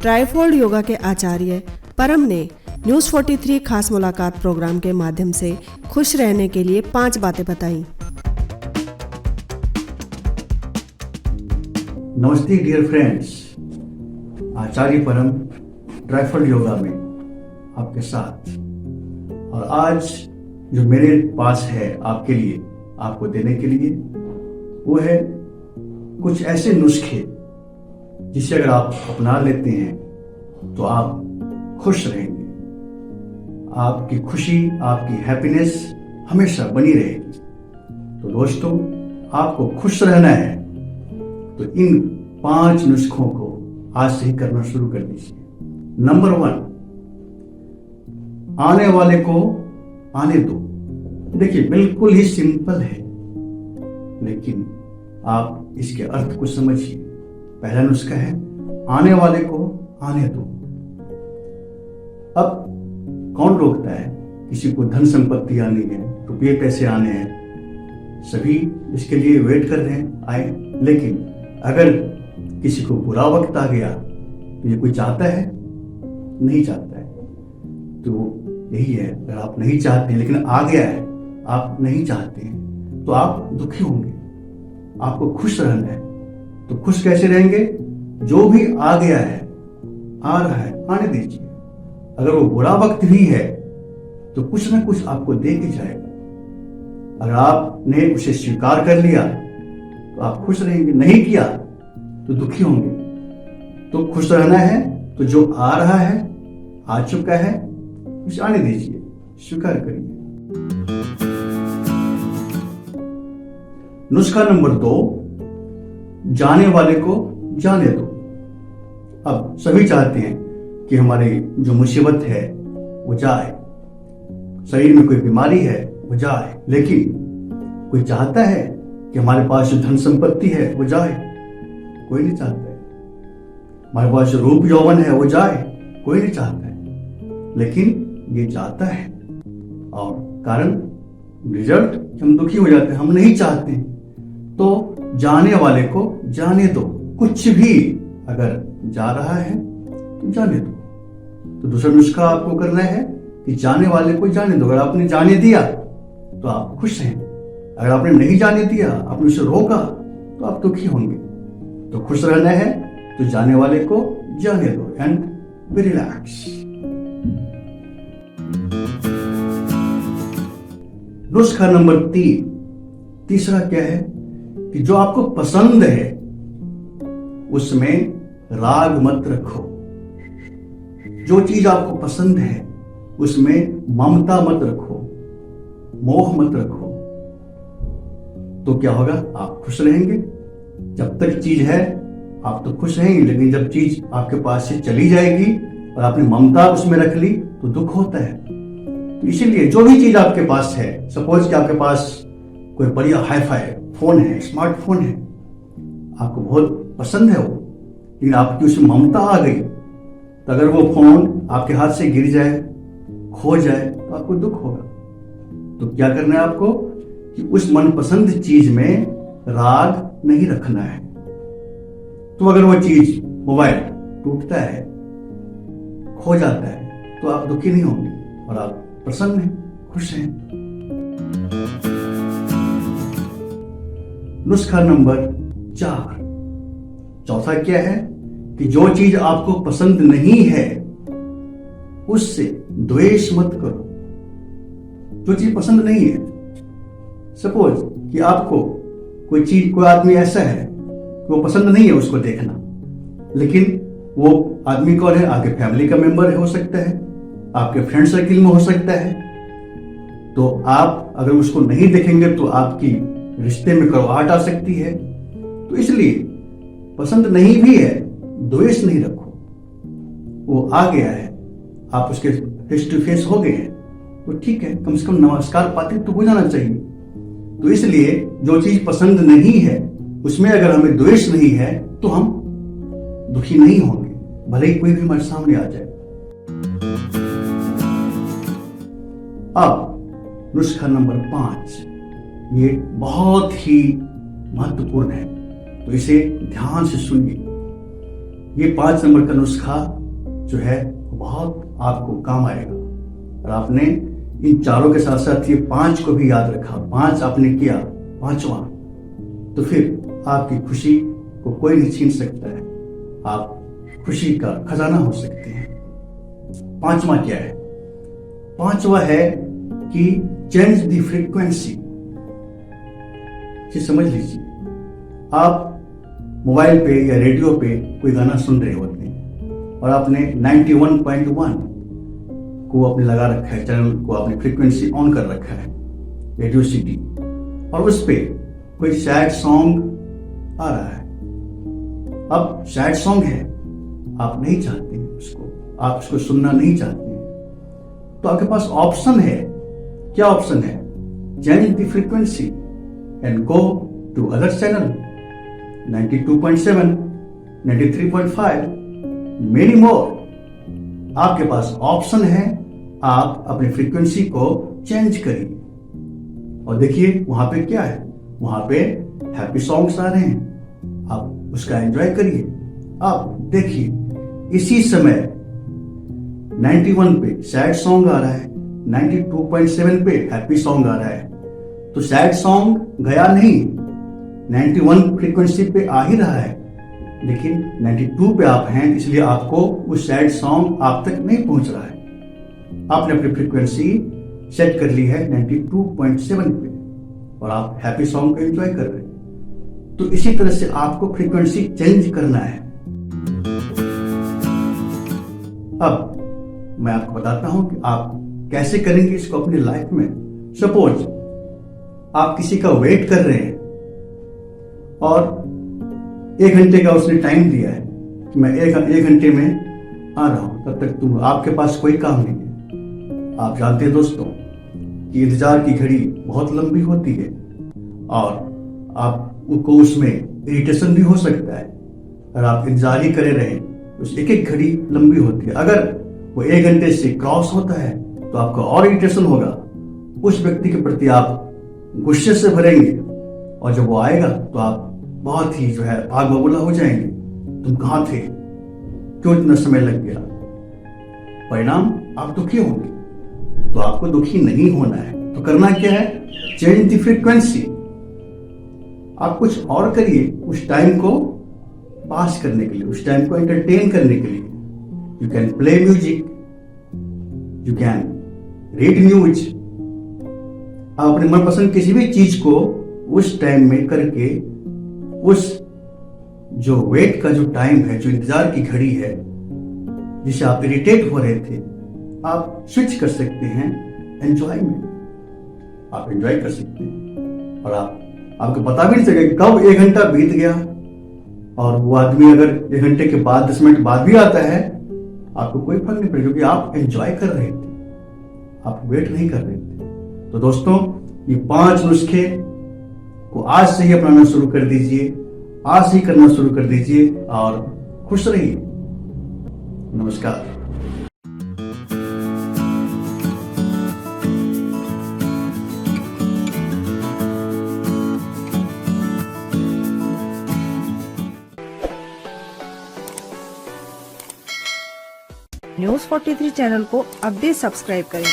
Trifold yoga के आचार्य परम ने न्यूज़ 43 खास मुलाकात प्रोग्राम के माध्यम से खुश रहने के लिए 5 बातें बताई। नमस्ते डियर फ्रेंड्स, आचार्य परम ट्राइफोल्ड योगा में आपके साथ। और आज जो मेरे पास है आपके लिए, आपको देने के लिए, वो है कुछ ऐसे नुस्खे जिसे अगर आप अपना लेते हैं तो आप खुश रहेंगे। आपकी खुशी, आपकी हैप्पीनेस हमेशा बनी रहेगी। तो दोस्तों, आपको खुश रहना है तो इन 5 नुस्खों को आज से ही करना शुरू कर दीजिए। नंबर 1, आने वाले को आने दो। देखिए, बिल्कुल ही सिंपल है, लेकिन आप इसके अर्थ को समझिए। पहला नुस्खा है आने वाले को आने दो। अब कौन रोकता है? किसी को धन संपत्ति आनी है, रुपये पैसे आने हैं, सभी इसके लिए वेट कर रहे हैं आए। लेकिन अगर किसी को बुरा वक्त आ गया तो ये कोई चाहता है? नहीं चाहता है। तो यही है, अगर आप नहीं चाहते लेकिन आ गया है, आप नहीं चाहते हैं, तो आप दुखी होंगे। आपको खुश रहना है। तो खुश कैसे रहेंगे? जो भी आ गया है, आ रहा है, आने दीजिए। अगर वो बुरा वक्त भी है तो कुछ ना कुछ आपको दे के जाएगा। अगर आपने उसे स्वीकार कर लिया तो आप खुश रहेंगे, नहीं किया तो दुखी होंगे। तो खुश रहना है तो जो आ रहा है, आ चुका है, उसे आने दीजिए, स्वीकार करिए। नुस्खा नंबर 2, जाने वाले को जाने दो। अब सभी चाहते हैं कि हमारी जो मुसीबत है वो जाए, शरीर में कोई बीमारी है वो जाए, लेकिन कोई चाहता है कि हमारे पास जो धन संपत्ति है वो जाए? कोई नहीं चाहता है। हमारे पास जो रूप यौवन है वो जाए? कोई नहीं चाहता है। लेकिन ये जाता है, और कारण रिजल्ट हम दुखी हो जाते हैं, हम नहीं चाहते। तो जाने वाले को जाने दो। कुछ भी अगर जा रहा है तो जाने दो। तो दूसरा नुस्खा आपको करना है कि जाने वाले को जाने दो। अगर आपने जाने दिया तो आप खुश हैं। अगर आपने नहीं जाने दिया, आपने उसे रोका, तो आप दुखी होंगे। तो खुश रहना है तो जाने वाले को जाने दो एंड बी रिलैक्स। नुस्खा नंबर 3, तीसरा क्या है कि जो आपको पसंद है उसमें राग मत रखो। जो चीज आपको पसंद है उसमें ममता मत रखो, मोह मत रखो। तो क्या होगा? आप खुश रहेंगे। जब तक चीज है आप तो खुश रहेंगे, लेकिन जब चीज आपके पास से चली जाएगी और आपने ममता उसमें रख ली तो दुख होता है। तो इसीलिए जो भी चीज आपके पास है, सपोज कि आपके पास कोई बढ़िया हाई-फाई फोन है, स्मार्टफोन है, आपको बहुत पसंद है वो, लेकिन आपकी उसमें ममता आ गई, तो अगर वो फोन आपके हाथ से गिर जाए, खो जाए, तो आपको दुख होगा। तो क्या करना है आपको कि उस मनपसंद चीज में राग नहीं रखना है। तो अगर वो चीज, मोबाइल टूटता है, खो जाता है, तो आप दुखी नहीं होंगे और आप प्रसन्न हैं, खुश हैं। नुस्खा नंबर 4, चौथा क्या है कि जो चीज आपको पसंद नहीं है उससे द्वेष मत करो। जो चीज पसंद नहीं है, सपोज कि आपको कोई चीज, कोई आदमी ऐसा है कि वो पसंद नहीं है उसको देखना, लेकिन वो आदमी कौन है? आपके फैमिली का मेंबर हो सकता है, आपके फ्रेंड सर्किल में हो सकता है। तो आप अगर उसको नहीं देखेंगे तो आपकी रिश्ते में कड़वाहट आ सकती है। तो इसलिए पसंद नहीं भी है, द्वेष नहीं रखो। वो आ गया है, आप उसके फेस टू फेस हो गए हैं, तो ठीक है, कम से कम नमस्कार पाते तो हो जाना चाहिए। तो इसलिए जो चीज पसंद नहीं है उसमें अगर हमें द्वेष नहीं है तो हम दुखी नहीं होंगे, भले ही कोई भी हमारे सामने आ जाए। अब नुस्खा नंबर 5, ये बहुत ही महत्वपूर्ण है, तो इसे ध्यान से सुनिए। ये 5 नंबर का नुस्खा जो है बहुत आपको काम आएगा। और आपने इन चारों के साथ साथ ये 5 को भी याद रखा, 5 आपने किया, 5वां, तो फिर आपकी खुशी को कोई नहीं छीन सकता है। आप खुशी का खजाना हो सकते हैं। 5वां क्या है? 5वां है कि चेंज द फ्रीक्वेंसी। समझ लीजिए, आप मोबाइल पे या रेडियो पे कोई गाना सुन रहे होते हैं और आपने 91.1 को आपने लगा रखा है, चैनल को आपने फ्रीक्वेंसी ऑन कर रखा है, रेडियो सिटी, और उस पे कोई सैड सॉन्ग आ रहा है। अब सैड सॉन्ग है, आप नहीं चाहते हैं उसको, आप उसको सुनना नहीं चाहते हैं, तो आपके पास ऑप्शन है। क्या ऑप्शन है? Change the frequency and go to other channel, 92.7, 93.5, many more. आपके पास ऑप्शन है, आप अपनी फ्रीक्वेंसी को चेंज करिए और देखिए वहां पे क्या है। वहां पे हैप्पी सॉन्ग्स आ रहे हैं, आप उसका एंजॉय करिए। आप देखिए इसी समय 91 पे सैड सॉन्ग आ रहा है, 92.7 पे हैप्पी सॉन्ग आ रहा है, तो सैड सॉन्ग गया नहीं, 91 फ्रीक्वेंसी पे आ ही रहा है, लेकिन 92 पे आप हैं, इसलिए आपको वो सैड सॉन्ग आप तक नहीं पहुंच रहा है। आपने अपनी फ्रीक्वेंसी सेट कर ली है 92.7 पे और आप हैप्पी सॉन्ग को एंजॉय कर रहे हैं। तो इसी तरह से आपको फ्रीक्वेंसी चेंज करना है। अब मैं आपको बताता हूं कि आप कैसे करेंगे इसको अपनी लाइफ में। सपोज आप किसी का वेट कर रहे हैं और 1 घंटे का उसने टाइम दिया है कि मैं 1 घंटे में आ रहा हूं, तब तक आपके पास कोई काम नहीं है। आप जानते हैं दोस्तों कि इंतजार की घड़ी बहुत लंबी होती है और आपको उसमें इरिटेशन भी हो सकता है। अगर आप इंतजार ही करे रहें तो एक एक घड़ी लंबी होती है। अगर वो 1 घंटे से क्रॉस होता है तो आपको और इरिटेशन होगा, उस व्यक्ति के प्रति आप गुस्से से भरेंगे और जब वो आएगा तो आप बहुत ही जो है भाग बबूला हो जाएंगे। तुम कहां थे, क्यों इतना समय लग गया? परिणाम आप दुखी होंगे। तो आपको दुखी नहीं होना है, तो करना क्या है? Change the frequency. आप कुछ और करिए उस टाइम को पास करने के लिए, उस टाइम को एंटरटेन करने के लिए। You can play music, you can read news. आप अपने मनपसंद किसी भी चीज को उस टाइम में करके, उस जो वेट का जो टाइम है, जो इंतजार की घड़ी है जिसे आप इरिटेट हो रहे थे, आप स्विच कर सकते हैं एंजॉय में। आप एंजॉय कर सकते हैं और आपको पता भी नहीं चलेगा कब 1 घंटा बीत गया। और वो आदमी अगर 1 घंटे के बाद 10 मिनट बाद भी आता है, आपको कोई फर्क नहीं पड़ेगा, क्योंकि आप एंजॉय कर रहे थे, आप वेट नहीं कर रहे थे। तो दोस्तों, ये 5 नुस्खे को आज से ही अपनाना शुरू कर दीजिए, आज से ही करना शुरू कर दीजिए और खुश रहिए। नमस्कार। न्यूज़ 43 चैनल को अब भी सब्सक्राइब करें